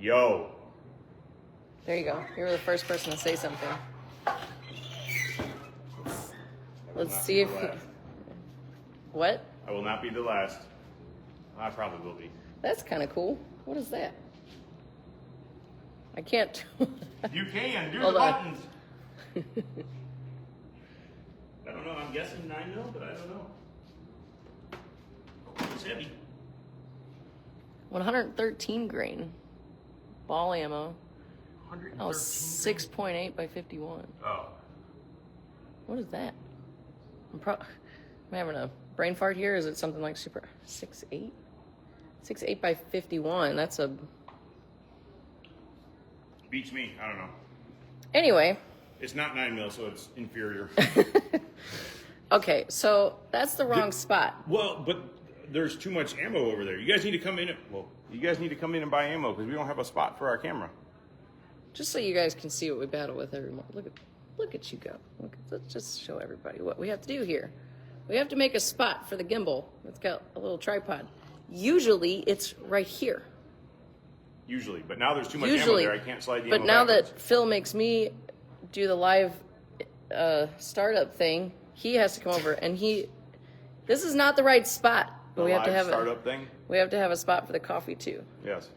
Yo. There you go. You were the first person to say something. Let's see if... What? I will not be the last. I probably will be. That's kind of cool. What is that? I can't... You can. Do Hold the on. buttons. I don't know. I'm guessing 9mm, but I don't know. It's heavy. 113 grain. Ball ammo. 113. Oh, 6.8 by 51. Oh. What is that? I'm having a brain fart here. Is it something like super 6.8? 6.8 by 51. That's a... Beats me. I don't know. Anyway. It's not 9mm, so it's inferior. Okay, so that's the wrong spot. Well, but there's too much ammo over there. You guys need to come in. You guys need to come in and buy ammo because we don't have a spot for our camera. Just so you guys can see what we battle with every month. Look at you go. Let's just show everybody what we have to do here. We have to make a spot for the gimbal. It's got a little tripod. Usually, it's right here. Usually, but now there's too much ammo there. I can't slide the ammo But now backwards. that Phil makes me do the live startup thing, he has to come over, and this is not the right spot. The we have to live have startup thing? We have to have a spot for the coffee too. Yes.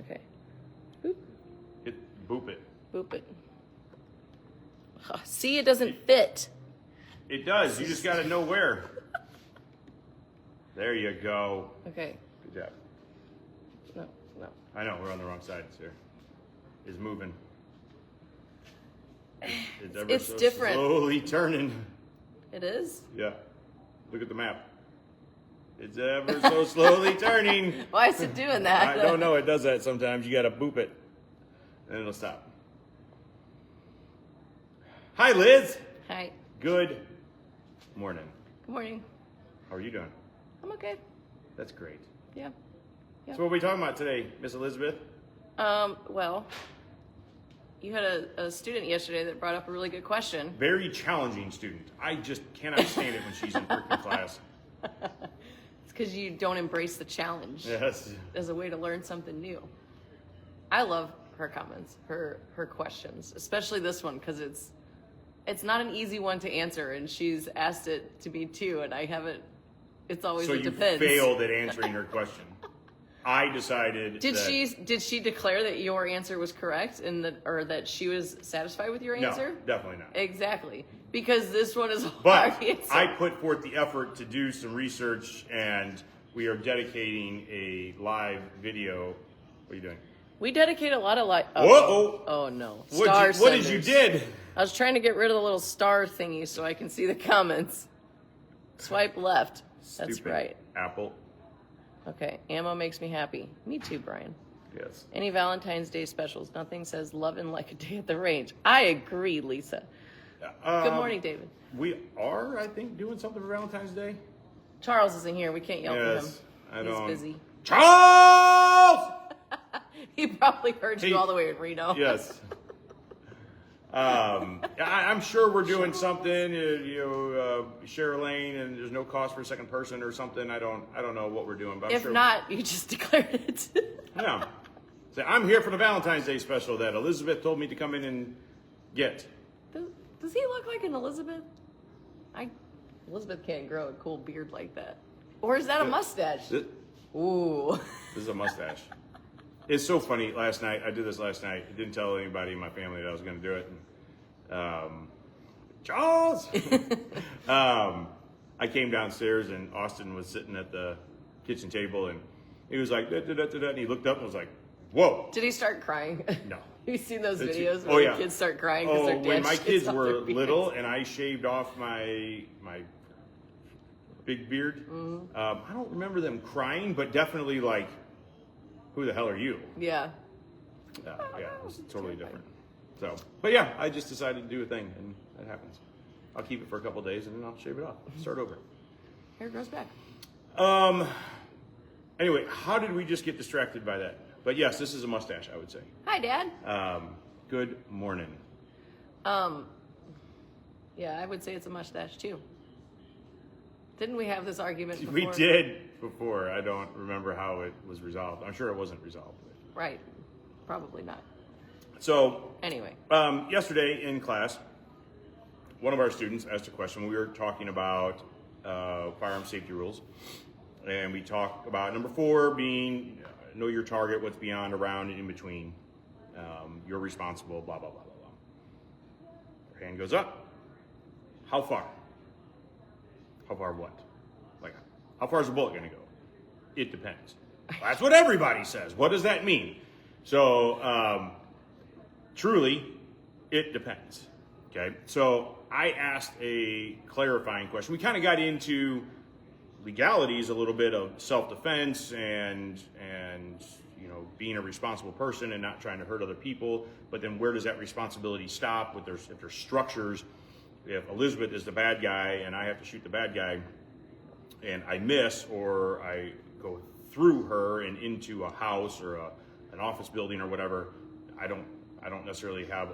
Okay. Boop. Boop it. Boop it. See, it doesn't fit. It does. You just got to know where. There you go. Okay. Good job. No. I know, we're on the wrong side, sir. It's moving. It's ever It's so different. slowly turning. It is? Yeah. Look at the map. It's ever so slowly turning. Why is it doing that? I don't know. It does that sometimes. You got to boop it, and it'll stop. Hi, Liz. Hi. Good morning. Good morning. How are you doing? I'm okay. That's great. Yeah. So what are we talking about today, Miss Elizabeth? Well, you had a student yesterday that brought up a really good question. Very challenging student. I just cannot stand it when she's in freaking class. It's because you don't embrace the challenge. Yes. As a way to learn something new. I love her comments, her questions, especially this one, because it's not an easy one to answer, and she's asked it to me too, and I haven't. It's always So it you depends. failed at answering her question. I decided. Did she declare that your answer was correct and that she was satisfied with your answer? No, definitely not. Exactly. Because this one is But hard answer. I put forth the effort to do some research, and we are dedicating a live video. What are you doing? We dedicate a lot of Oh no. What did you did? I was trying to get rid of the little star thingy so I can see the comments. Swipe left. That's Stupid right. Apple. Okay. Ammo makes me happy. Me too, Brian. Yes. Any Valentine's Day specials? Nothing says loving like a day at the range. I agree, Lisa. Good morning, David. We are, I think, doing something for Valentine's Day. Charles isn't here. We can't yell Yes, for him. He's busy. Charles! He probably heard you all the way in Reno. Yes. I'm sure we're doing something. Share a lane, and there's no cost for a second person or something. I don't know what we're doing, but I'm If sure. not, you just declared it. Yeah. So I'm here for the Valentine's Day special that Elizabeth told me to come in and get. Does he look like an Elizabeth? Elizabeth can't grow a cool beard like that. Or is that a mustache? Ooh. This is a mustache. It's so funny. Last night, I did this last night. I didn't tell anybody in my family that I was going to do it. And, Charles! I came downstairs, and Austin was sitting at the kitchen table, and he was like, da-da-da-da-da, and he looked up and was like, whoa. Did he start crying? No. You've seen those videos Oh, where yeah. the kids start crying because their dad when my shits kids on were their beards? little and I shaved off my big beard, I don't remember them crying, but definitely like, who the hell are you? Yeah. Yeah, it was totally different. So, but yeah, I just decided to do a thing, and that happens. I'll keep it for a couple of days, and then I'll shave it off. Start over. Hair grows back. Anyway, how did we just get distracted by that? But yes, this is a mustache, I would say. Hi, Dad. Good morning. Yeah, I would say it's a mustache too. Didn't we have this argument before? We did before. I don't remember how it was resolved. I'm sure it wasn't resolved. Right. Probably not. So Anyway. yesterday in class, one of our students asked a question. We were talking about firearm safety rules, and we talked about number 4 being know your target, what's beyond, around, and in between. You're responsible, blah, blah, blah, blah, blah. Her hand goes up. How far? How far what? Like, how far is the bullet going to go? It depends. That's what everybody says. What does that mean? So, truly, it depends. Okay? So, I asked a clarifying question. We kind of got into legalities a little bit of self-defense and being a responsible person and not trying to hurt other people. But then where does that responsibility stop? If there's structures, if Elizabeth is the bad guy and I have to shoot the bad guy and I miss, or I go through her and into a house or an office building or whatever, I don't necessarily have.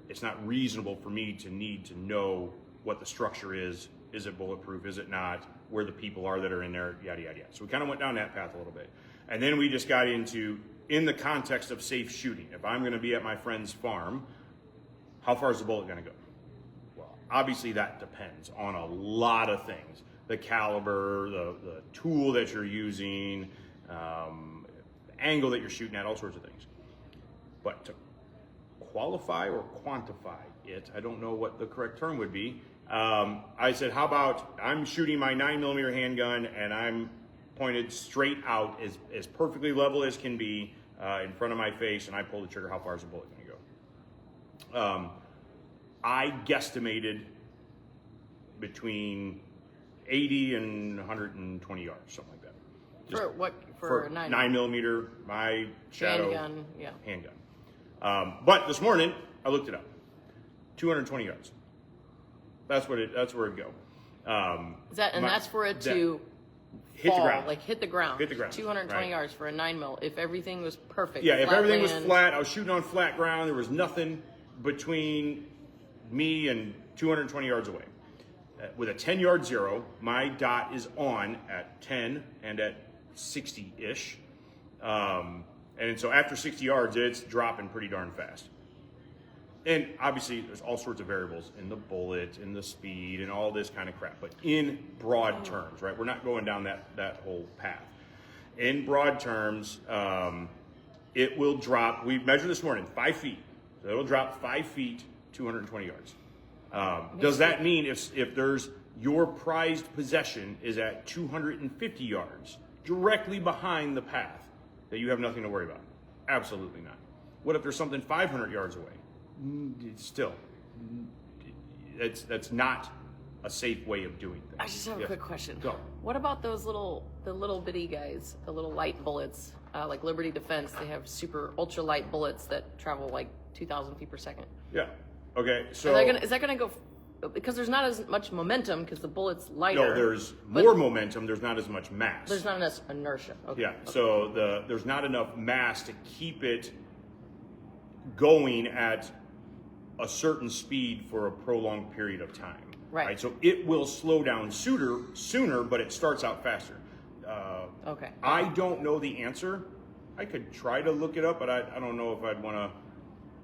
It's not reasonable for me to need to know what the structure is. Is it bulletproof? Is it not? Where the people are that are in there? Yada yada yada. So we kind of went down that path a little bit, and then we just got into, in the context of safe shooting. If I'm going to be at my friend's farm, how far is the bullet going to go? Well, obviously that depends on a lot of things. The caliber, the tool that you're using, the angle that you're shooting at, all sorts of things. But to qualify or quantify it, I don't know what the correct term would be. I said, how about I'm shooting my 9mm handgun and I'm pointed straight out as perfectly level as can be in front of my face, and I pull the trigger, how far is the bullet going to go? I guesstimated between 80 and 120 yards, something like that. For what? For a 9mm, my shadow handgun, yeah. Handgun. But this morning I looked it up. 220 yards. That's where it'd go. That's for it to hit fall, the ground. like hit the ground. Hit the ground. 220 right. yards for a 9mm. If everything was perfect. Yeah, if everything was land. flat, I was shooting on flat ground. There was nothing between me and 220 yards away. With a 10-yard zero, my dot is on at 10 and at 60-ish. And so after 60 yards, it's dropping pretty darn fast. And obviously, there's all sorts of variables in the bullet, in the speed, and all this kind of crap. But in broad terms, right? We're not going down that whole path. In broad terms, it will drop. We measured this morning 5 feet. So it'll drop 5 feet, 220 yards. Does that mean if there's your prized possession is at 250 yards, directly behind the path, that you have nothing to worry about? Absolutely not. What if there's something 500 yards away? Still, that's not a safe way of doing things. I just have a quick question. Go. What about the little bitty guys, the little light bullets, like Liberty Defense? They have super ultra light bullets that travel like 2,000 feet per second. Yeah. Okay. So is that gonna go? Because there's not as much momentum because the bullet's lighter. No, there's more momentum. There's not as much mass. There's not enough inertia. Okay. Yeah. Okay. So there's not enough mass to keep it going at a certain speed for a prolonged period of time. Right. So it will slow down sooner, but it starts out faster. Okay. I don't know the answer. I could try to look it up, but I don't know if I'd want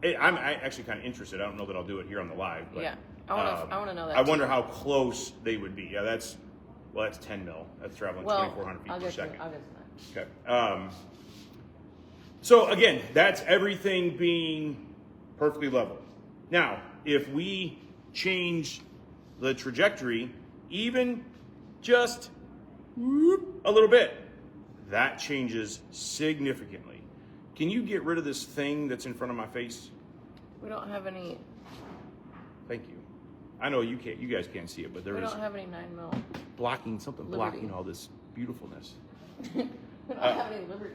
to. I'm actually kind of interested. I don't know that I'll do it here on the live. But, yeah. I want to know that. I wonder how close they would be. Yeah, that's 10 mil. That's traveling 2,400 feet per second. I'll get to that. Okay. So again, that's everything being perfectly level. Now, if we change the trajectory, even just a little bit, that changes significantly. Can you get rid of this thing that's in front of my face? We don't have any. Thank you. I know you can't. You guys can't see it, but there is. We don't have any 9mm. Blocking something, Liberty. blocking all this beautifulness. We don't have any Liberty.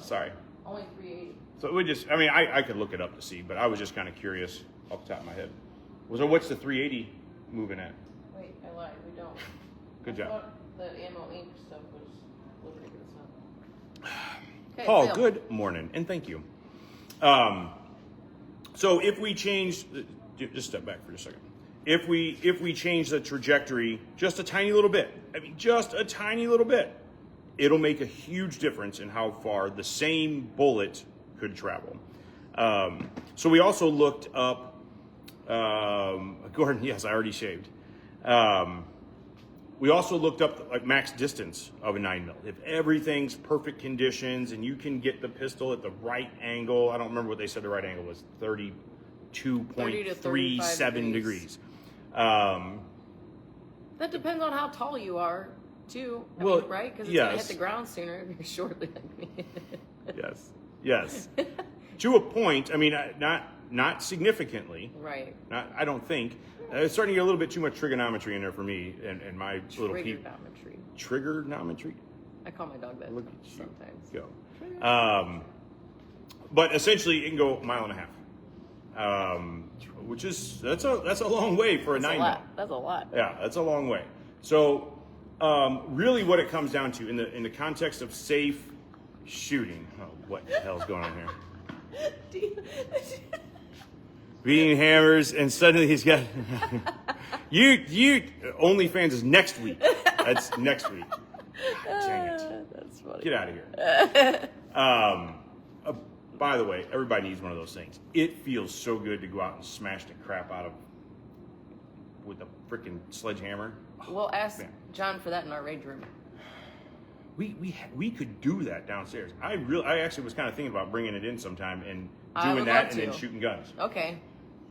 Sorry. Only 380. So we just. I mean, I could look it up to see, but I was just kind of curious off the top of my head. So what's the 380 moving at? Wait, I lied. We don't. Good I job. thought the ammo ink stuff was Liberty, but it's not. Okay, Paul, Phil. good morning, and thank you. So if we change, just step back for just a second. If we change the trajectory just a tiny little bit, I mean just a tiny little bit, it'll make a huge difference in how far the same bullet could travel. So we also looked up, Gordon, yes, I already shaved. We also looked up like max distance of a 9mm. If everything's perfect conditions and you can get the pistol at the right angle, I don't remember what they said the right angle was, 32.37 degrees. That depends on how tall you are, too. I Well, mean, right? Because it's yes. going to hit the ground sooner if you're shortly like me. Yes. To a point, I mean, not significantly. Right. I don't think. It's starting to get a little bit too much trigonometry in there for me and my little peep. Trigonometry? I call my dog that sometimes. Go. But essentially, it can go a mile and a half, which is that's a long way for a 9mm. That's a lot. Yeah, that's a long way. So, really, what it comes down to in the context of safe shooting. Oh, what the hell's going on here? Beating hammers, and suddenly he's got you. OnlyFans is next week. That's next week. God, dang it! That's funny. Get out of here. By the way, everybody needs one of those things. It feels so good to go out and smash the crap out of with a freaking sledgehammer. We'll ask Man. John for that in our rage room. We could do that downstairs. I actually was kind of thinking about bringing it in sometime and I doing would that love and then to. shooting guns. Okay.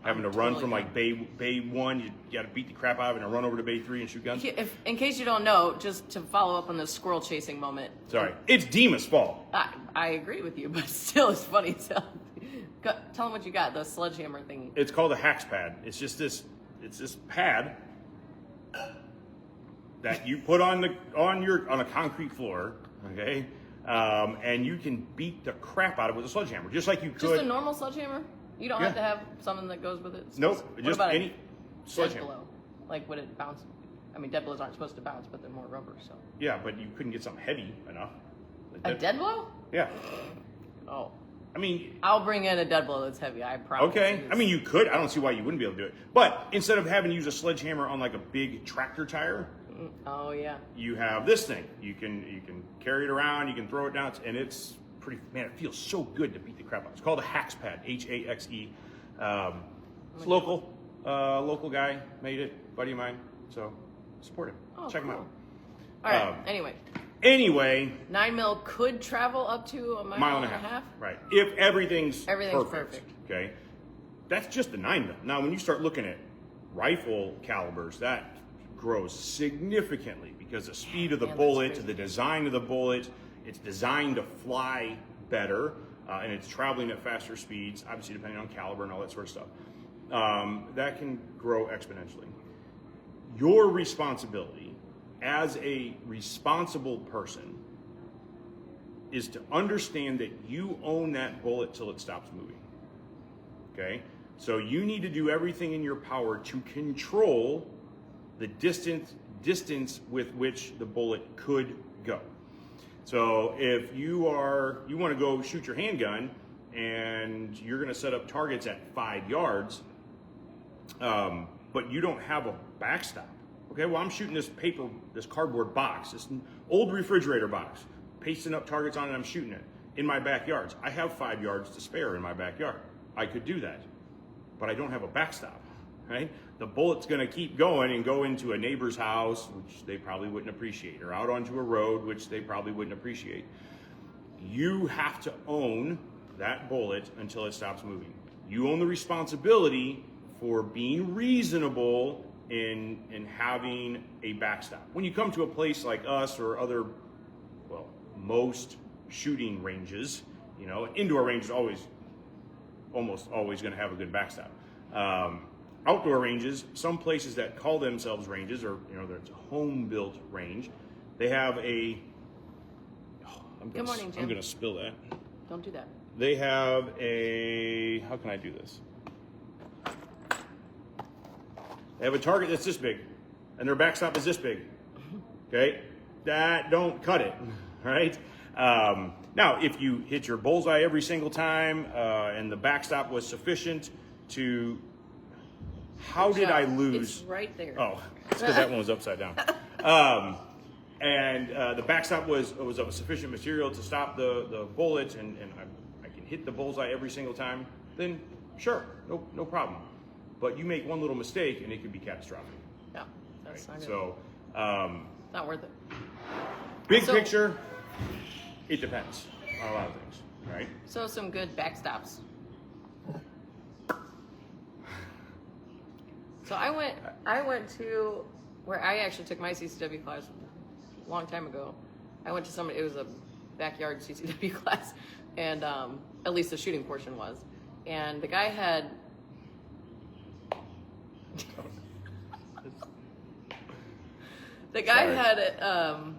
Having to run from like bay 1, you got to beat the crap out of it and run over to bay 3 and shoot guns. In case you don't know, just to follow up on the squirrel chasing moment. Sorry, it's Dima's fault. I agree with you, but still, it's funny as hell. Tell them what you got. The sledgehammer thing. It's called a Hax pad. It's just this pad that you put on a concrete floor, okay, and you can beat the crap out of it with a sledgehammer, just like you could. Just a normal sledgehammer. You don't have to have something that goes with it. Nope, What just about any dead sledgehammer. blow? Like, would it bounce? I mean, dead blows aren't supposed to bounce, but they're more rubber, so. Yeah, but you couldn't get something heavy enough. A dead blow? Yeah. Oh. I mean, I'll bring in a dead blow that's heavy. I promise. okay. I mean, you could. I don't see why you wouldn't be able to do it. But instead of having to use a sledgehammer on like a big tractor tire, Oh yeah. you have this thing. You can carry it around. You can throw it down, and it's pretty. Man, it feels so good to beat the crap out. It's called a Hax pad. Haxe. It's local. Local guy made it. Buddy of mine. So support him. Oh, Check him cool. out. All right. Anyway, 9mm could travel up to a mile and a half. Right. If everything's perfect. Okay. That's just the 9mm. Now, when you start looking at rifle calibers, that grows significantly because the speed of the bullet, the design of the bullet, it's designed to fly better, and it's traveling at faster speeds, obviously depending on caliber and all that sort of stuff. That can grow exponentially. Your responsibility as a responsible person is to understand that you own that bullet till it stops moving. Okay? So you need to do everything in your power to control the distance with which the bullet could go. So if you want to go shoot your handgun and you're going to set up targets at 5 yards, but you don't have a backstop. Okay, well, I'm shooting this cardboard box, this old refrigerator box, pasting up targets on it, I'm shooting it in my backyards. I have 5 yards to spare in my backyard. I could do that, but I don't have a backstop, right? The bullet's gonna keep going and go into a neighbor's house, which they probably wouldn't appreciate, or out onto a road, which they probably wouldn't appreciate. You have to own that bullet until it stops moving. You own the responsibility for being reasonable in having a backstop. When you come to a place like us or other, well, most shooting ranges, an indoor range is almost always going to have a good backstop. Outdoor ranges, some places that call themselves ranges, or it's a home-built range, they have a. Good morning, Jim. I'm going to spill that. Don't do that. They have a. How can I do this? They have a target that's this big, and their backstop is this big. Okay, that don't cut it, right? Now, if you hit your bullseye every single time, and the backstop was sufficient to, how did I lose? It's right there. Oh, it's because that one was upside down. And the backstop was of a sufficient material to stop the bullet, and I can hit the bullseye every single time, then sure, no problem. But you make one little mistake and it could be catastrophic. Yeah, that's Right? not good. So, Not worth it. big So- picture, it depends on a lot of things, right? So some good backstops. So I went to where I actually took my CCW class a long time ago. I went to somebody, it was a backyard CCW class, and at least the shooting portion was. And the guy had Sorry. had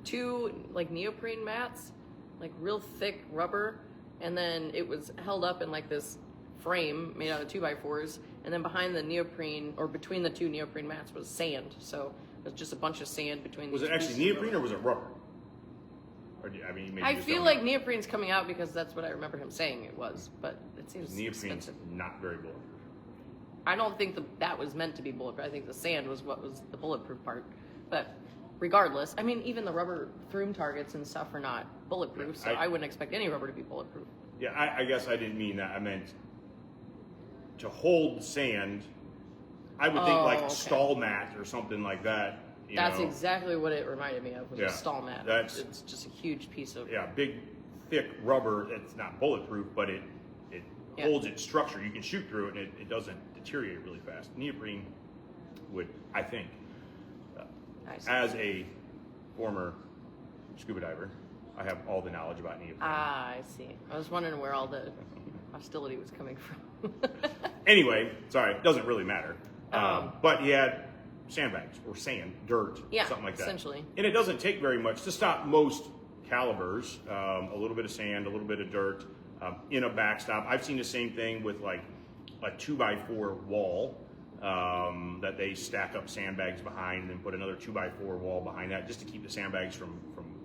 two like neoprene mats, like real thick rubber, and then it was held up in like this frame made out of 2x4s, and then behind the neoprene, or between the two neoprene mats, was sand. So it was just a bunch of sand between. Was these it actually pieces of neoprene or was it rubber? Or maybe I you just feel don't like know. neoprene's coming out because that's what I remember him saying it was, but it seems Neoprene's expensive. not very bulletproof. I don't think that was meant to be bulletproof. I think the sand was what was the bulletproof part. But regardless, I mean, even the rubber throom targets and stuff are not bulletproof, so I wouldn't expect any rubber to be bulletproof. Yeah, I guess I didn't mean that. I meant to hold sand. I would think like okay. a stall mat or something like that. That's know. exactly what it reminded me of, was Yeah, a stall mat. It's just a huge piece of... Yeah, big, thick rubber. It's not bulletproof, but it Yeah. holds its structure. You can shoot through it, and it doesn't deteriorate really fast. Neoprene would, I think, I see. as a former scuba diver, I have all the knowledge about neoprene. Ah, I see. I was wondering where all the hostility was coming from. Anyway, sorry, it doesn't really matter. Oh. But he had sandbags or sand, dirt, Yeah, something like that. essentially. And it doesn't take very much to stop most calibers. A little bit of sand, a little bit of dirt in a backstop. I've seen the same thing with like a 2x4 wall that they stack up sandbags behind and then put another 2x4 wall behind that just to keep the sandbags from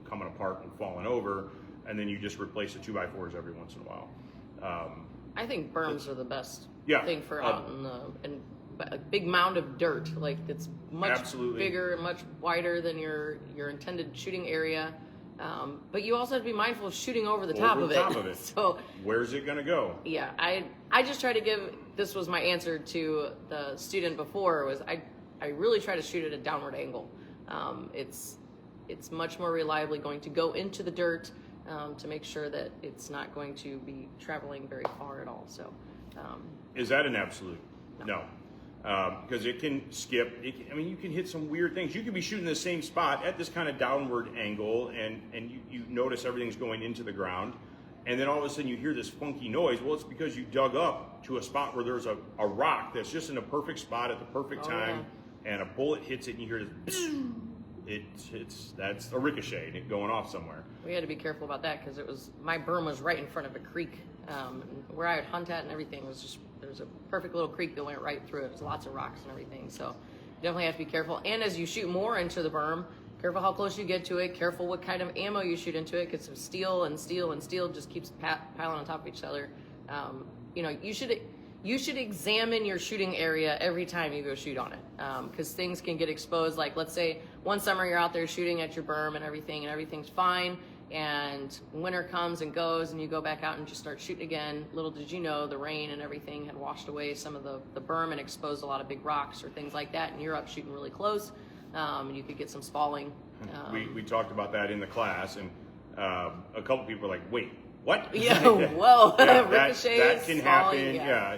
coming apart and falling over. And then you just replace the 2x4s every once in a while. I think berms are the best Yeah, thing for out in the... And a big mound of dirt, like it's much Absolutely. bigger and much wider than your intended shooting area. But you also have to be mindful of shooting over the top of it. So where's it going to go? yeah, I just try to give, this was my answer to the student before, was I really try to shoot at a downward angle. It's much more reliably going to go into the dirt to make sure that it's not going to be traveling very far at all. So Is that an absolute? No. Because it can skip. You can hit some weird things. You can be shooting the same spot at this kind of downward angle, and you notice everything's going into the ground, and then all of a sudden you hear this funky noise. Well, it's because you dug up to a spot where there's a rock that's just in a perfect spot at the perfect time, and a bullet hits it, and you hear this. That's a ricochet going off somewhere. we had to be careful about that because my berm was right in front of a creek. Where I would hunt at and everything was just, there was a perfect little creek that went right through it. There's lots of rocks and everything, so you definitely have to be careful. And as you shoot more into the berm, careful how close you get to it, careful what kind of ammo you shoot into it, because some steel just keeps piling on top of each other. You should examine your shooting area every time you go shoot on it, because things can get exposed. Like, let's say one summer you're out there shooting at your berm and everything's fine, and winter comes and goes, and you go back out and just start shooting again. Little did you know, the rain and everything had washed away some of the berm and exposed a lot of big rocks or things like that, and you're up shooting really close, and you could get some spalling. We talked about that in the class, and a couple people were like, "Wait, what?" Yeah, whoa, ricochets, that can happen. spalling, Yeah,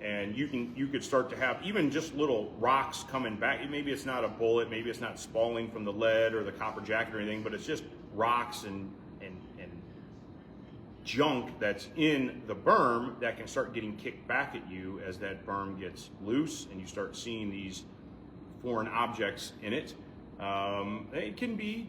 and you could start to have even just little rocks coming back. Maybe it's not a bullet, maybe it's not spalling from the lead or the copper jacket or anything, but it's just rocks and junk that's in the berm that can start getting kicked back at you as that berm gets loose and you start seeing these foreign objects in it. It can be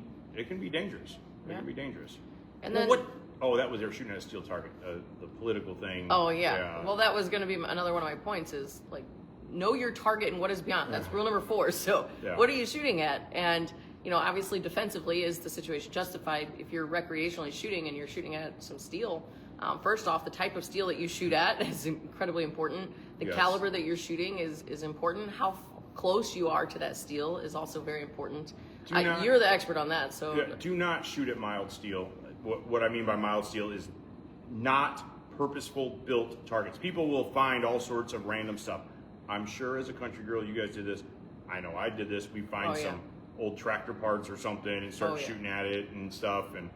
dangerous. It can be dangerous. And Well, then, what? Oh, that was they were shooting at a steel target. The political thing. oh yeah. Well, that was going to be another one of my points, is like, know your target and what is beyond. That's rule number 4. So Yeah. what are you shooting at? And obviously defensively, is the situation justified? If you're recreationally shooting and you're shooting at some steel, first off, the type of steel that you shoot at is incredibly important. The Yes. caliber that you're shooting is important. How close you are to that steel is also very important. Do not- You're the expert on that, so Yeah, do not shoot at mild steel. what I mean by mild steel is not purposeful built targets. People will find all sorts of random stuff. I'm sure as a country girl, you guys did this. I know I did this. We find some old tractor parts or something and start shooting at it and stuff. And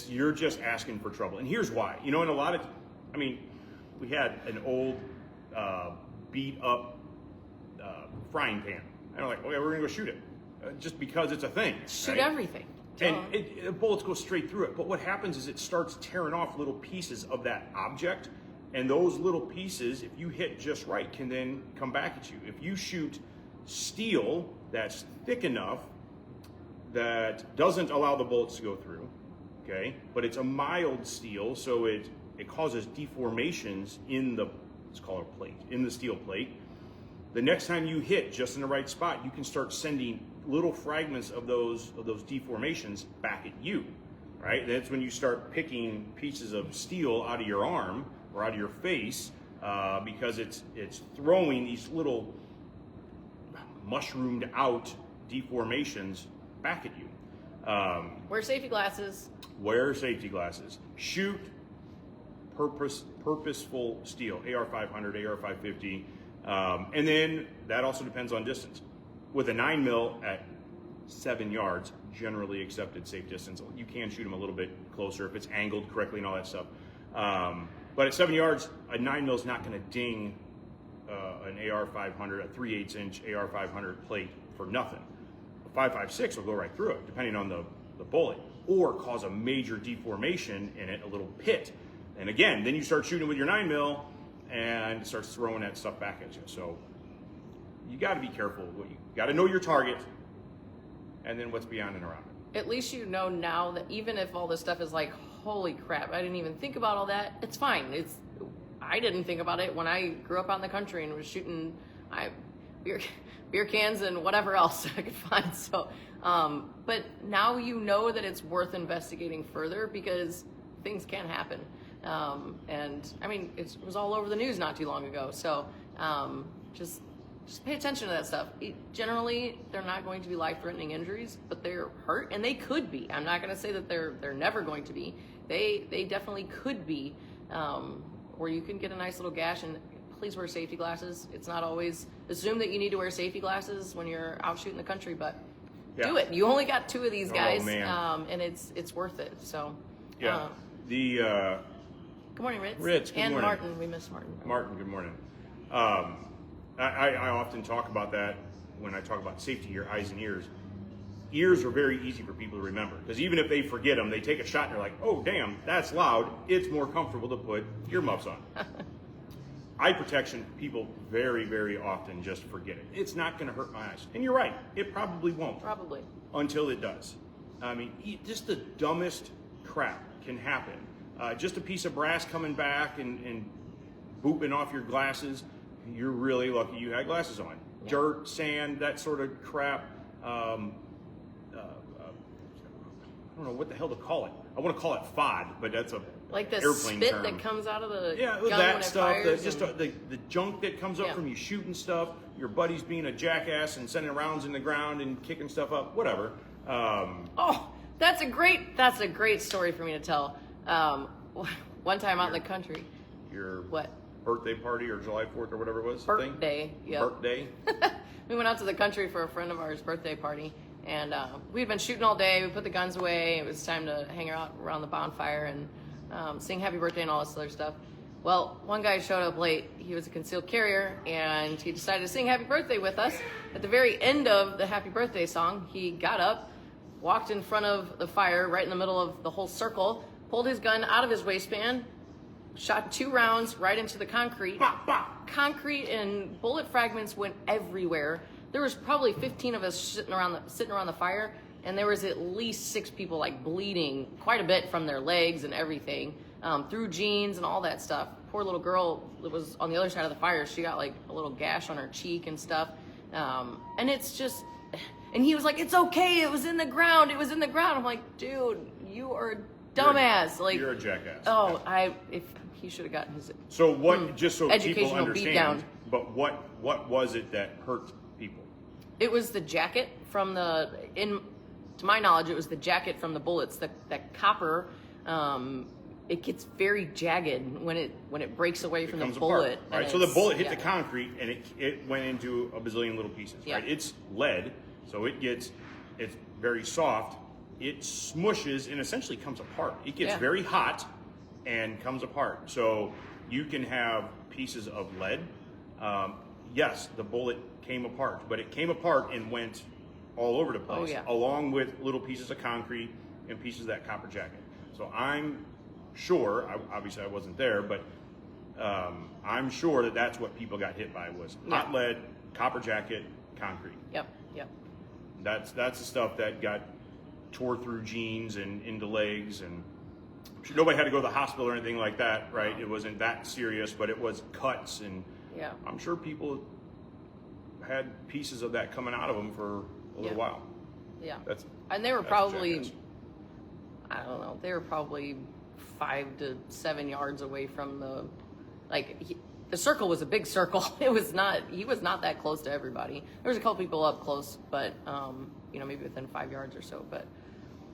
you're just asking for trouble. And here's why. You know, in a lot of, I mean, we had an old beat up frying pan. And I'm like, okay, we're gonna go shoot it. Just because it's a thing. Shoot everything. And the bullets go straight through it. But what happens is it starts tearing off little pieces of that object. And those little pieces, if you hit just right, can then come back at you. If you shoot steel that's thick enough that doesn't allow the bullets to go through, okay, but it's a mild steel, so it causes deformations in the, let's call it a plate, in the steel plate. The next time you hit just in the right spot, you can start sending little fragments of those deformations back at you, right? That's when you start picking pieces of steel out of your arm or out of your face because it's throwing these little mushroomed out deformations back at you. Wear safety glasses. Wear safety glasses. Shoot purposeful steel, AR-500, AR-550. And then that also depends on distance. With a 9mm at 7 yards, generally accepted safe distance. You can shoot them a little bit closer if it's angled correctly and all that stuff. But at 7 yards, a 9mm is not going to ding an AR-500, a 3/8 inch AR-500 plate for nothing. A 5.56 will go right through it, depending on the bullet, or cause a major deformation in it, a little pit. And again, then you start shooting with your 9mm, and it starts throwing that stuff back at you. So you got to be careful. You got to know your target, and then what's beyond and around it. At least you know now that even if all this stuff is like, holy crap, I didn't even think about all that. It's fine. I didn't think about it when I grew up out in the country and was shooting beer cans and whatever else I could find. So, but now you know that it's worth investigating further because things can happen. And I mean, it was all over the news not too long ago. So just pay attention to that stuff. Generally, they're not going to be life-threatening injuries, but they're hurt, and they could be. I'm not going to say that they're never going to be. They definitely could be, where you can get a nice little gash. And please wear safety glasses. It's not always assume that you need to wear safety glasses when you're out shooting the country, but do it. You only got 2 of these guys, and it's worth it. So good morning, Ritz. Ritz, good morning. Martin. We missed Martin. Martin, good morning. I often talk about that when I talk about safety gear, eyes and ears. Ears are very easy for people to remember because even if they forget them, they take a shot and they're like, oh, damn, that's loud. It's more comfortable to put earmuffs on. Eye protection, people very, very often just forget it. It's not going to hurt my eyes. And you're right, it probably won't. Probably. Until it does. I mean, just the dumbest crap can happen. Just a piece of brass coming back and booping off your glasses. You're really lucky you had glasses on. Yeah. Dirt, sand, that sort of crap. I don't know what the hell to call it. I want to call it FOD, but that's a like the airplane spit term. That comes out of the gun that when stuff. it fires The junk that comes up from you shooting stuff. Your buddies being a jackass and sending rounds in the ground and kicking stuff up. Whatever. That's a great story for me to tell. One time out in the country. Your what? Birthday party or July 4th or whatever it was? Birthday. Yeah. Birthday. We went out to the country for a friend of ours' birthday party, and we had been shooting all day. We put the guns away. It was time to hang out around the bonfire and sing happy birthday and all this other stuff. Well, one guy showed up late. He was a concealed carrier, and he decided to sing happy birthday with us. At the very end of the happy birthday song, he got up, walked in front of the fire right in the middle of the whole circle, pulled his gun out of his waistband, shot 2 rounds right into the concrete. Bop, bop. Concrete and bullet fragments went everywhere. There was probably 15 of us sitting around the fire, and there was at least 6 people like bleeding quite a bit from their legs and everything, through jeans and all that stuff. Poor little girl that was on the other side of the fire, she got like a little gash on her cheek and stuff. And it's just, and he was like, it's okay, it was in the ground. I'm like, dude, you are a dumbass. You're a jackass. Oh, if he should have gotten his so what just so people understand, beatdown. but what was it that hurt people? It was the jacket from to my knowledge, it was the jacket from the bullets. That copper, it gets very jagged when it breaks away from the bullet. Apart, right? So the bullet hit the concrete and it went into a bazillion little pieces. Yeah. Right? It's lead, so it's very soft. It smushes and essentially comes apart. It gets very hot and comes apart. So you can have pieces of lead. Yes, the bullet came apart, but it came apart and went all over the place, along with little pieces of concrete and pieces of that copper jacket. So I'm sure, obviously I wasn't there, but I'm sure that that's what people got hit by was hot lead, copper jacket, concrete. Yep. That's the stuff that got tore through jeans and into legs, and nobody had to go to the hospital or anything like that, right? It wasn't that serious, but it was cuts, and I'm sure people had pieces of that coming out of them for a little while. Yeah. And they were probably, I don't know, they were probably 5 to 7 yards away from the circle was a big circle. He was not that close to everybody. There was a couple people up close, but maybe within 5 yards or so, but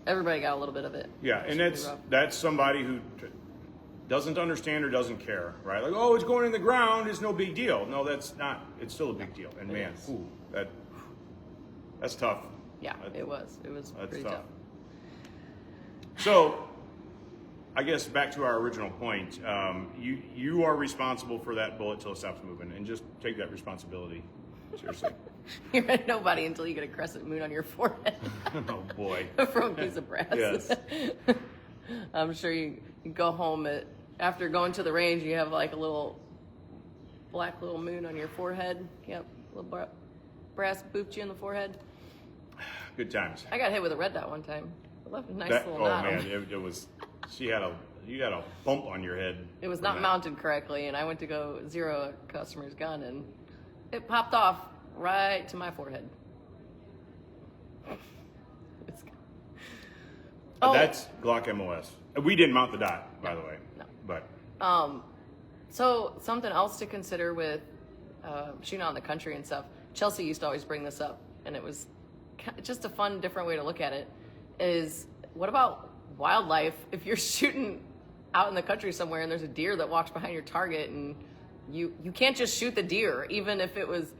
everybody got a little bit of it. Yeah, and that's somebody who doesn't understand or doesn't care, right? Like, oh, it's going in the ground, it's no big deal. No, that's not. It's still a big deal. And man, that's tough. Yeah, it was. It was pretty tough. So, I guess back to our original point, you are responsible for that bullet till it stops moving, and just take that responsibility seriously. You're a nobody until you get a crescent moon on your forehead. Oh boy! From a piece of brass. Yes. I'm sure you go home after going to the range. You have like a little black little moon on your forehead. Yep, little brass booped you in the forehead. Good times. I got hit with a red dot one time. I left a nice little knot. Oh man, it was. You got a bump on your head. It was not mounted correctly, and I went to go zero a customer's gun, and it popped off right to my forehead. That's Glock MOS. We didn't mount the dot, by the way. No. But so something else to consider with shooting out in the country and stuff. Chelsea used to always bring this up, and it was just a fun, different way to look at it. Is what about wildlife? If you're shooting out in the country somewhere and there's a deer that walks behind your target, and you can't just shoot the deer, even if it was,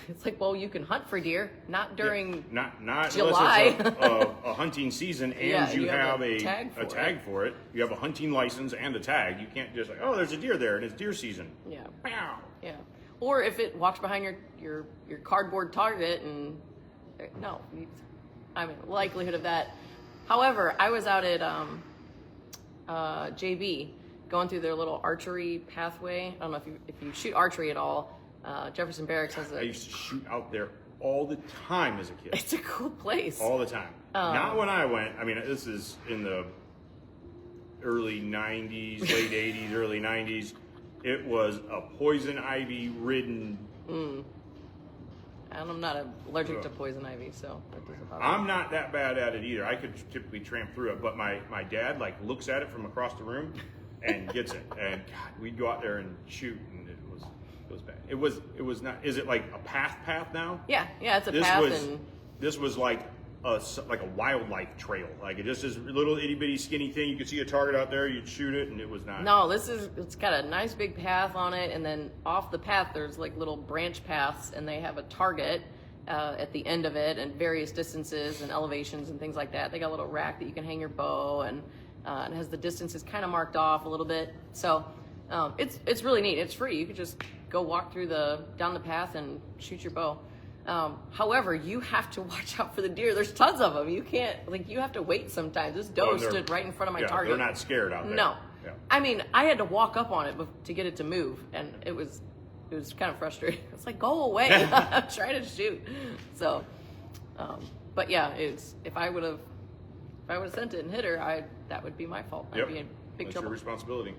it's like, well, you can hunt for deer, not during not July. Unless it's a hunting season and you have a tag for it. You have a hunting license and a tag. You can't just like, oh, there's a deer there and it's deer season. Yeah. Pow. Yeah. Or if it walks behind your cardboard target, and no, likelihood of that. However, I was out at JB going through their little archery pathway. I don't know if you shoot archery at all. Jefferson Barracks has I used to shoot out there all the time as a kid. It's a cool place. All the time. Not when I went. I mean, this is in the early 90s, late 80s, early 90s. It was a poison ivy ridden. And I'm not allergic to poison ivy, so that doesn't bother me. I'm not that bad at it either. I could typically tramp through it, but my dad looks at it from across the room and gets it. And God, we'd go out there and shoot, and it was bad. It was not. Is it like a path now? Yeah, it's a path. This was like a wildlife trail. Like it just is a little itty bitty skinny thing. You could see a target out there, you'd shoot it, and it was not. No, it's got a nice big path on it, and then off the path there's like little branch paths, and they have a target at the end of it, and various distances and elevations and things like that. They got a little rack that you can hang your bow, and it has the distances kind of marked off a little bit. So it's really neat. It's free. You could just go walk down the path and shoot your bow. However, you have to watch out for the deer. There's tons of them. You can't, you have to wait sometimes. This doe stood right in front of my target. They're not scared out there. No. Yeah. I mean, I had to walk up on it to get it to move, and it was kind of frustrating. It's like, go away. I'm trying to shoot. So, but yeah, if I would have sent it and hit her, that would be my fault. I'd be in big trouble. That's your responsibility.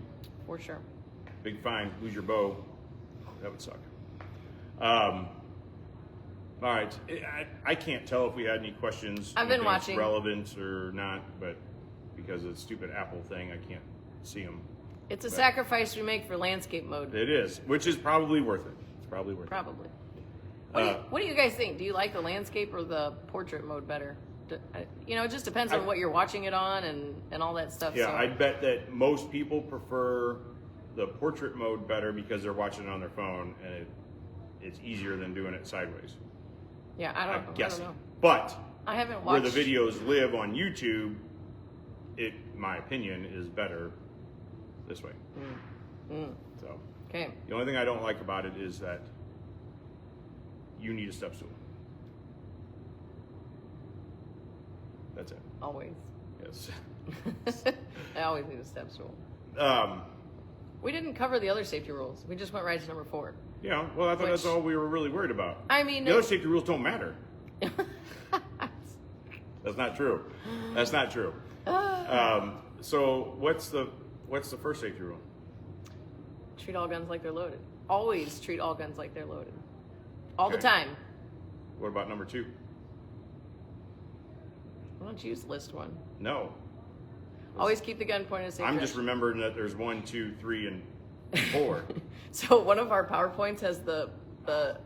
For sure. Big fine, lose your bow. That would suck. All right, I can't tell if we had any questions. I've been watching. Relevant or not, but because of the stupid Apple thing, I can't see them. It's a sacrifice we make for landscape mode. It is, which is probably worth it. It's probably worth it. Probably. What do you guys think? Do you like the landscape or the portrait mode better? It just depends on what you're watching it on and all that stuff. Yeah, so. I bet that most people prefer the portrait mode better because they're watching it on their phone and it's easier than doing it sideways. Yeah, I don't know. But I haven't where watched the videos live on YouTube, my opinion, is better this way. So Okay. the only thing I don't like about it is that you need a step stool. That's it. Always. Yes. I always need a step stool. Um, We didn't cover the other safety rules. We just went right to number 4. yeah, well, I thought that's all we were really worried about. I mean, The other safety rules don't matter. That's not true. That's not true. So what's the first safety rule? treat all guns like they're loaded. Always treat all guns like they're loaded. All the Okay. time. What about number 2? Why don't you just list one? No. Always keep the gun pointed at safe I'm direction. just remembering that there's 1, 2, 3, and 4. So one of our PowerPoints has the The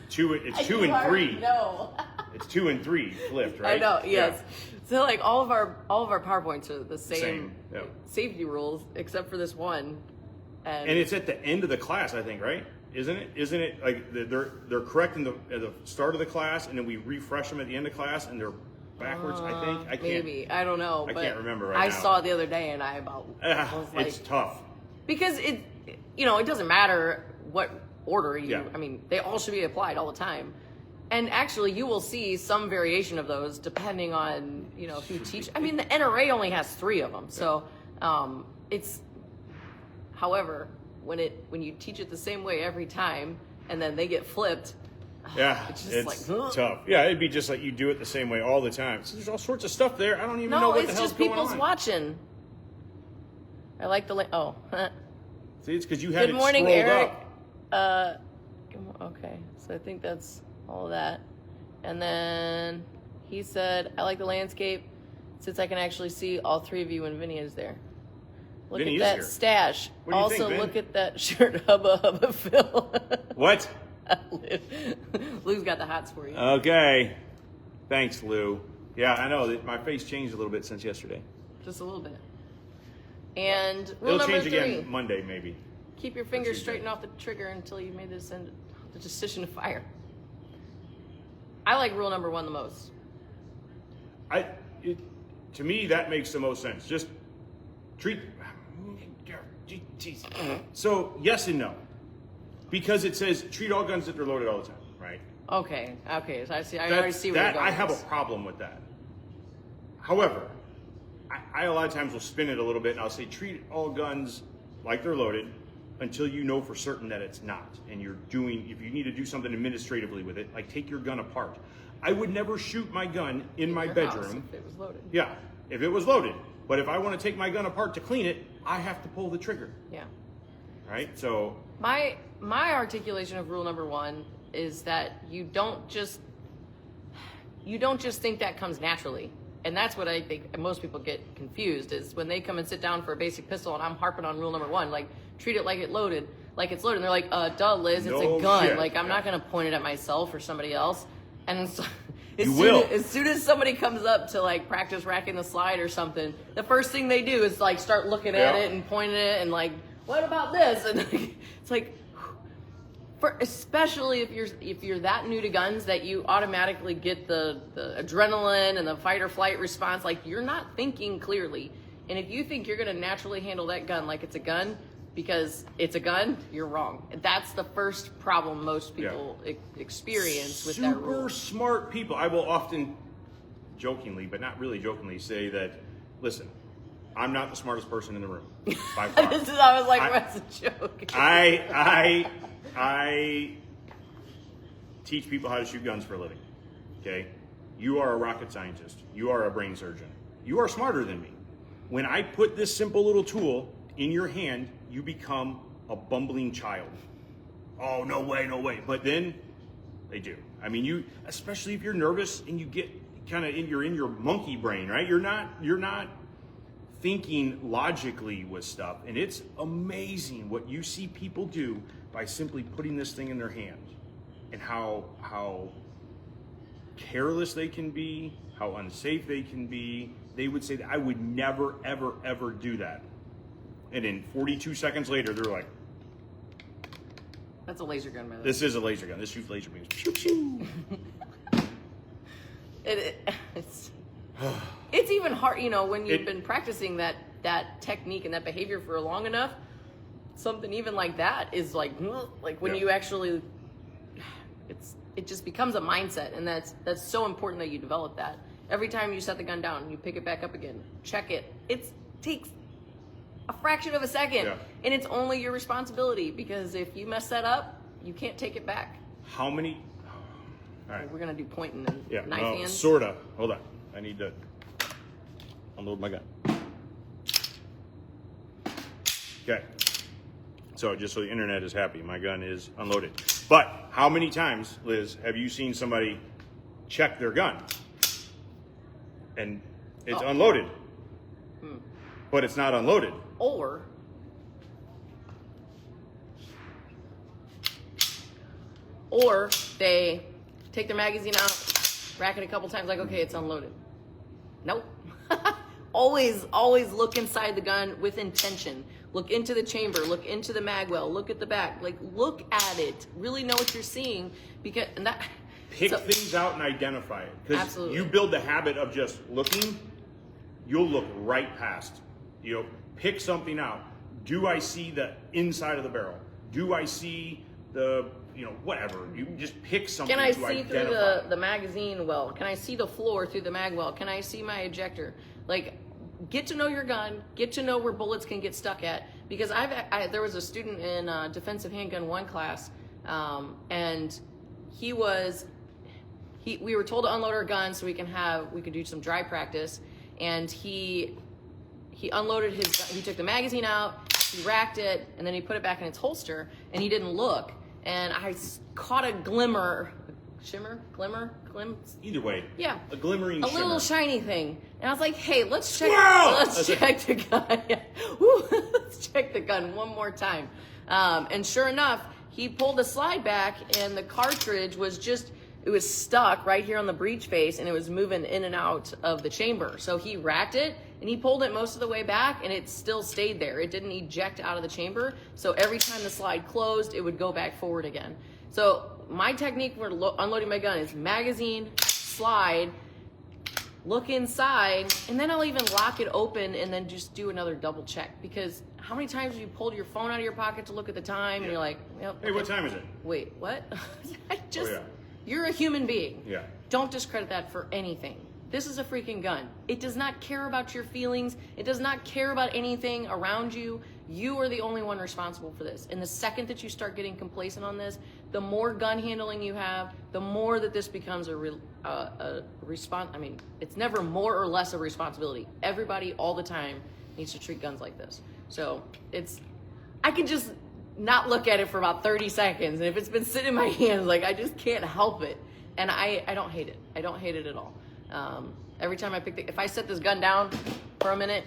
two, it's 2 and 3. No. It's 2 and 3 flipped, right? I know. Yes. Yeah. So like all of our PowerPoints are the same yeah. safety rules except for this one. And it's at the end of the class, I think, right? Isn't it like they're correct at the start of the class, and then we refresh them at the end of class, and they're backwards? I think I can't. Maybe I don't know. I but can't remember right I now. saw it the other day, and I was like, it's tough. because it doesn't matter what order you. Yeah. I mean, they all should be applied all the time. And actually, you will see some variation of those depending on if you teach. I mean, the NRA only has 3 of them, so it's. However, when you teach it the same way every time, and then they get flipped. Yeah, it's it's just like, tough. Yeah, it'd be just like you do it the same way all the time. So there's all sorts of stuff there. I don't even know what the it's hell's just going people's on. watching. I like the See, it's because you had Good it morning, scrolled Eric. up. Okay, so I think that's all of that. And then he said, I like the landscape since I can actually see all 3 of you when Vinny is there. Look Vinny at is that here. stash. What do you Also, think, Vin? look at that shirt, hubba Phil. What? Lou's got the hots for you. Okay. Thanks, Lou. Yeah, I know that my face changed a little bit since yesterday. Just a little bit. And rule It'll number change 3. again Monday, maybe. Keep your fingers Tuesday. straightened off the trigger until you made the decision to fire. I like rule number 1 the most. To me, that makes the most sense. Just treat. So yes and no, because it says treat all guns that they're loaded all the time, right? Okay. So I see. I already see where you're that. going. I have a with this. problem with that. However, I a lot of times will spin it a little bit, and I'll say treat all guns like they're loaded until you know for certain that it's not, and if you need to do something administratively with it, like take your gun apart. I would never shoot my gun in my Your bedroom. house, if it was loaded. Yeah, if it was loaded. But if I want to take my gun apart to clean it, I have to pull the trigger. Yeah. Right? So My articulation of rule number 1 is that you don't just think that comes naturally. And that's what I think most people get confused is when they come and sit down for a basic pistol and I'm harping on rule number 1, like treat it like it's loaded. And they're like, duh, Liz, it's No a gun. shit. Like I'm not gonna point it at myself or somebody else. And so, as soon as somebody comes up to like practice racking the slide or something, the first thing they do is like start looking at it and pointing it and like, what about this? And it's like, especially if you're that new to guns that you automatically get the adrenaline and the fight or flight response, like you're not thinking clearly. And if you think you're gonna naturally handle that gun like it's a gun because it's a gun, you're wrong. That's the first problem most people experience with that rule. super smart people. I will often jokingly, but not really jokingly, say that, listen, I'm not the smartest person in the room. By far. I was like, that's a joke. I teach people how to shoot guns for a living. Okay? You are a rocket scientist. You are a brain surgeon. You are smarter than me. When I put this simple little tool in your hand, you become a bumbling child. Oh, no way. But then they do. I mean, especially if you're nervous and you get you're in your monkey brain, right? You're not thinking logically with stuff. And it's amazing what you see people do by simply putting this thing in their hand. and how careless they can be, how unsafe they can be, they would say that I would never, ever, ever do that. And then 42 seconds later, they're like, That's a laser gun, by the way. this is a laser gun. This shoots laser beams. Pew, pew. It's even hard, you know, when you've been practicing that technique and that behavior for long enough. Something even like that is like when you actually, it just becomes a mindset, and that's so important that you develop that. Every time you set the gun down, you pick it back up again, check it. It takes a fraction of a second, and it's only your responsibility, because if you mess that up, you can't take it back. How many? All right. We're gonna do pointing and knife hands. Sorta. Hold on. I need to unload my gun. Okay. So just so the internet is happy, my gun is unloaded. But how many times, Liz, have you seen somebody check their gun and it's unloaded, but it's not unloaded? Or they take their magazine out, rack it a couple times, like, okay, it's unloaded. Nope. always look inside the gun with intention. Look into the chamber, look into the mag well, look at the back, like look at it, really know what you're seeing, because pick things out and identify it. Because you build the habit of just looking, you'll look right past. You know, pick something out. Do I see the inside of the barrel? Do I see the, you know, whatever. You just pick something. Can I see identify. through the magazine well? Can I see the floor through the mag well? Can I see my ejector? Like, get to know your gun, get to know where bullets can get stuck at. Because there was a student in defensive handgun 1 class, and we were told to unload our gun so we could do some dry practice, and he unloaded his gun. He took the magazine out, he racked it, and then he put it back in its holster, and he didn't look, and I caught a glimmer. Either way, yeah, a glimmering, a little shiny thing, and I was like, "Hey, let's check. Wow! Let's check the gun. Woo, let's check the gun one more time." And sure enough, he pulled the slide back, and the cartridge was stuck right here on the breech face, and it was moving in and out of the chamber. So he racked it, and he pulled it most of the way back, and it still stayed there. It didn't eject out of the chamber. So every time the slide closed, it would go back forward again. So my technique for unloading my gun is magazine, slide, look inside, and then I'll even lock it open and then just do another double check. Because how many times have you pulled your phone out of your pocket to look at the time and you're like, yep, hey, what time is it? Wait, what? You're a human being. Yeah. Don't discredit that for anything. This is a freaking gun. It does not care about your feelings. It does not care about anything around you. You are the only one responsible for this. And the second that you start getting complacent on this, the more gun handling you have, the more that this becomes a response. I mean, it's never more or less a responsibility. Everybody all the time needs to treat guns like this. So I can just not look at it for about 30 seconds. And if it's been sitting in my hands, like, I just can't help it. And I don't hate it. I don't hate it at all. Every time if I set this gun down for a minute,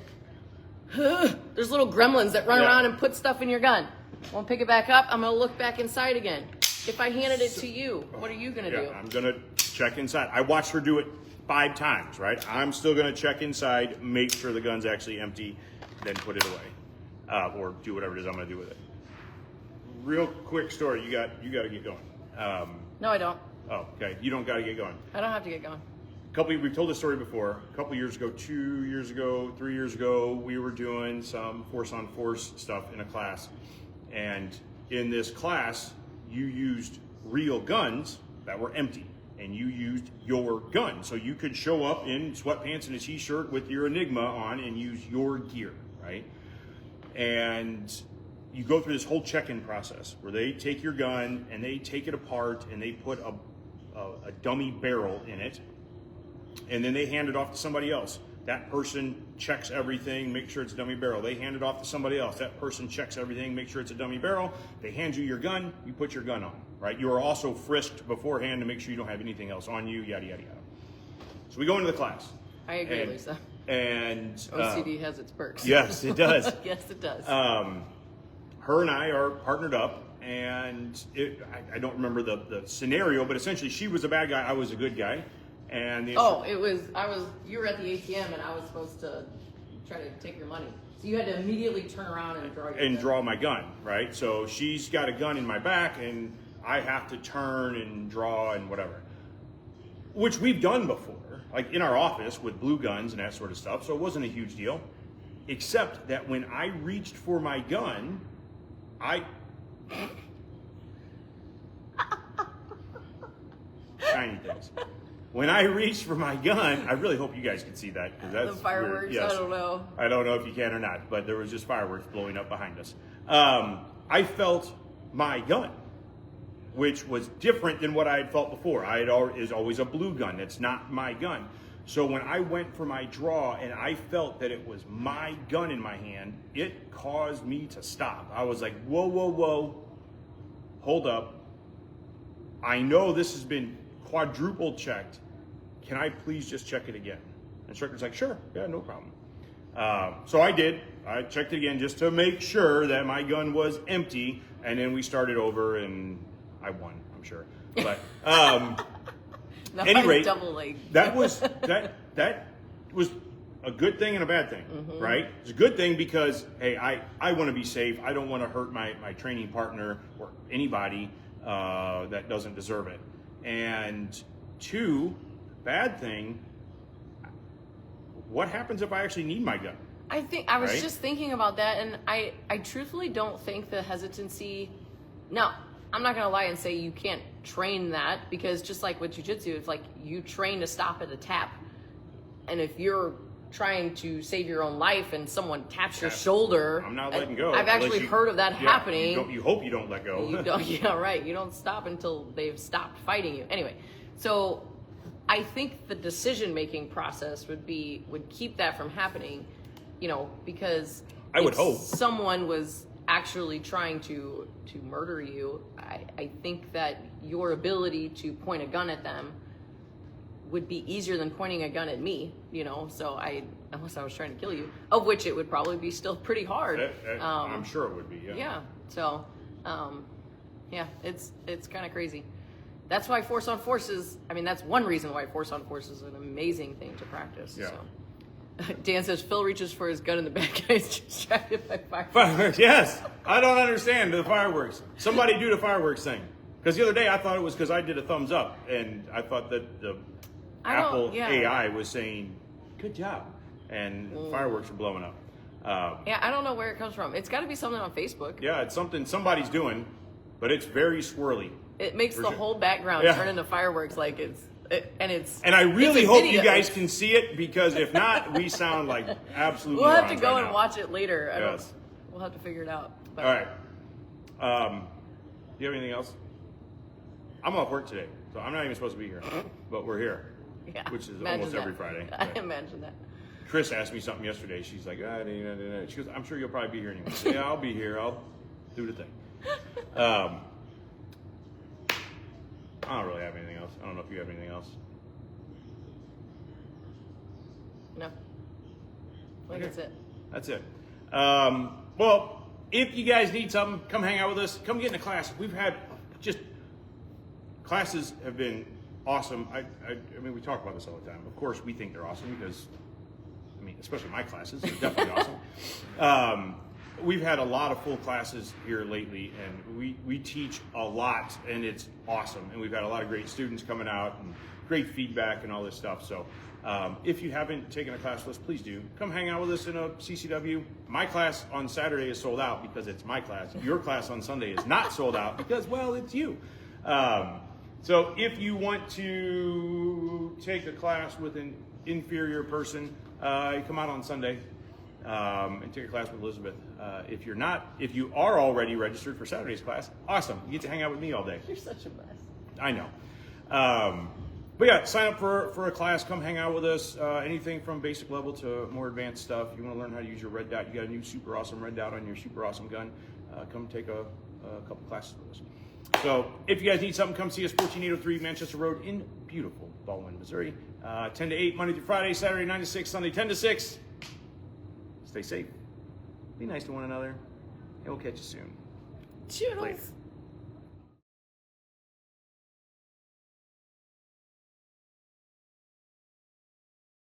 there's little gremlins that run around and put stuff in your gun. Won't pick it back up. I'm gonna look back inside again. If I handed it to you, what are you gonna do? I'm gonna check inside. I watched her do it 5 times, right? I'm still gonna check inside, make sure the gun's actually empty, then put it away, or do whatever it is I'm gonna do with it. Real quick story. You got to get going. No, I don't. Oh, okay. You don't got to get going. I don't have to get going. We've told this story before. A couple years ago, 2 years ago, 3 years ago, we were doing some force-on-force stuff in a class. And in this class, you used real guns that were empty. And you used your gun. So you could show up in sweatpants and a t-shirt with your Enigma on and use your gear, right? And you go through this whole check-in process where they take your gun and they take it apart and they put a dummy barrel in it. And then they hand it off to somebody else. That person checks everything, make sure it's a dummy barrel. They hand it off to somebody else. That person checks everything, make sure it's a dummy barrel. They hand you your gun, you put your gun on, right? You are also frisked beforehand to make sure you don't have anything else on you, yada, yada, yada. So we go into the class. I agree, Lisa. And OCD has its perks. Yes, it does. Yes, it does. her and I are partnered up, and I don't remember the scenario, but essentially she was a bad guy, I was a good guy. And you were at the ATM and I was supposed to try to take your money. So you had to immediately turn around and draw my gun, right? So she's got a gun in my back and I have to turn and draw and whatever. Which we've done before, like in our office with blue guns and that sort of stuff, so it wasn't a huge deal. Except that when I reached for my gun, tiny things. When I reached for my gun, I really hope you guys can see that, because that's the fireworks. Weird. Yes. I don't know. I don't know if you can or not, but there was just fireworks blowing up behind us. I felt my gun, which was different than what I had felt before. Is always a blue gun. It's not my gun. So when I went for my draw and I felt that it was my gun in my hand, it caused me to stop. I was like, whoa, whoa, whoa, hold up. I know this has been quadruple checked. Can I please just check it again? The instructor's like, sure, yeah, no problem. So I did. I checked it again just to make sure that my gun was empty, and then we started over and I won, I'm sure. But at any rate, that was a good thing and a bad thing, right? It's a good thing because, hey, I want to be safe. I don't want to hurt my training partner or anybody that doesn't deserve it. And two, bad thing, what happens if I actually need my gun? I was just thinking about that, and I truthfully don't think the hesitancy. No, I'm not gonna lie and say you can't train that, because just like with jiu-jitsu, it's like you train to stop at a tap, and if you're trying to save your own life and someone taps your shoulder, I'm not letting go. I've actually heard of that happening. You hope you don't let go. You don't, yeah, right. You don't stop until they've stopped fighting you. Anyway, so I think the decision-making process would keep that from happening, because I would hope someone was actually trying to murder you. I think that your ability to point a gun at them would be easier than pointing a gun at me, so unless I was trying to kill you, of which it would probably be still pretty hard. I'm sure it would be, yeah. Yeah, so, it's kind of crazy. That's why force on force that's one reason why force on force is an amazing thing to practice. Yeah. So. Dan says Phil reaches for his gun in the back and is distracted by fireworks. Fireworks, yes. I don't understand the fireworks. Somebody do the fireworks thing. Because the other day I thought it was because I did a thumbs up, and I thought that the Apple AI was saying, good job, and fireworks were blowing up. I don't know where it comes from. It's got to be something on Facebook. Yeah, it's something somebody's doing, but it's very swirly. It makes the whole background turn into fireworks like And I really hope you guys can see it, because if not, we sound like absolute We'll have to morons go right and now. watch it later. Yes. We'll have to figure it out. But. All right. Do you have anything else? I'm off work today, so I'm not even supposed to be here, but we're here, which is almost every Friday. I imagine that. Chris asked me something yesterday. She's like, she goes, I'm sure you'll probably be here anyway. So, yeah, I'll be here. I'll do the thing. I don't really have anything else. I don't know if you have anything else. No. I think that's it. That's it. Well, if you guys need something, come hang out with us. Come get in a class. We've had classes have been awesome. I mean, we talk about this all the time. Of course, we think they're awesome because, especially my classes, they're definitely awesome. We've had a lot of full classes here lately, and we teach a lot, and it's awesome. And we've had a lot of great students coming out and great feedback and all this stuff. So if you haven't taken a class with us, please do. Come hang out with us in a CCW. My class on Saturday is sold out because it's my class. Your class on Sunday is not sold out because, well, it's you. So if you want to take a class with an inferior person, come out on Sunday. And take a class with Elizabeth. If you are already registered for Saturday's class, awesome. You get to hang out with me all day. You're such a mess. I know. But yeah, sign up for a class. Come hang out with us. Anything from basic level to more advanced stuff. You want to learn how to use your red dot. You got a new super awesome red dot on your super awesome gun. Come take a couple classes with us. So if you guys need something, come see us, 14803 Manchester Road in beautiful Baldwin, Missouri. 10 to 8, Monday through Friday, Saturday 9 to 6, Sunday 10 to 6. Stay safe. Be nice to one another. we'll catch you soon. Toodles. Later.